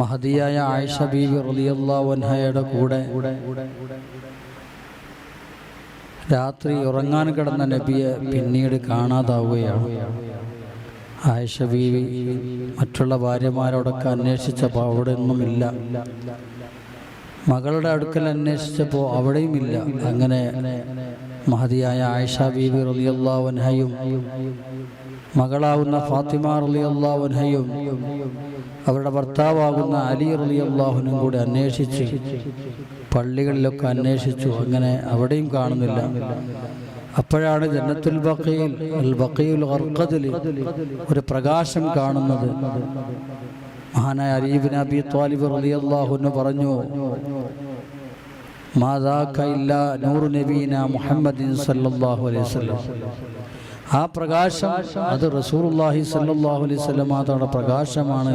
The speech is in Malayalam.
മഹദിയായ ആയിഷ ബീവി റളിയല്ലാഹു അൻഹയുടെ കൂടെ രാത്രി ഉറങ്ങാൻ കിടന്ന നബിയെ പിന്നീട് കാണാതാവുകയാണ്. ആയിഷ ബീവി മറ്റുള്ള ഭാര്യമാരോടൊക്കെ അന്വേഷിച്ചപ്പോൾ അവിടെ ഒന്നുമില്ല. മകളുടെ അടുക്കൽ അന്വേഷിച്ചപ്പോൾ അവിടെയുമില്ല. അങ്ങനെ മഹദിയായ ആയിഷ ബീവി റളിയല്ലാഹു അൻഹയും മകളാവുന്ന ഫാത്തിമ റളിയല്ലാഹു അൻഹയും അവരുടെ ഭർത്താവാകുന്ന അലി റളിയല്ലാഹു അൻഹും കൂടി അന്വേഷിച്ച് പള്ളികളിലൊക്കെ അന്വേഷിച്ചു. അങ്ങനെ അവിടെയും കാണുന്നില്ല. അപ്പോഴാണ് ജന്നത്തുൽ ബഖീൽ അൽ ബഖീഉൽ ഗർഖദിൽ ഒരു പ്രകാശം കാണുന്നത്. മഹാനായ അലി ഇബ്നു അബീ ത്വാലിബ് റളിയല്ലാഹു അൻഹു പറഞ്ഞു, മാ ദാക ഇല്ലാ നൂറു നബീന മുഹമ്മദിൻ സല്ലല്ലാഹു അലൈഹി വസല്ലം. ആ പ്രകാശം അത് റസൂലുള്ളാഹി സ്വല്ലല്ലാഹു അലൈഹി വസല്ലം തങ്ങളുടെ പ്രകാശമാണ്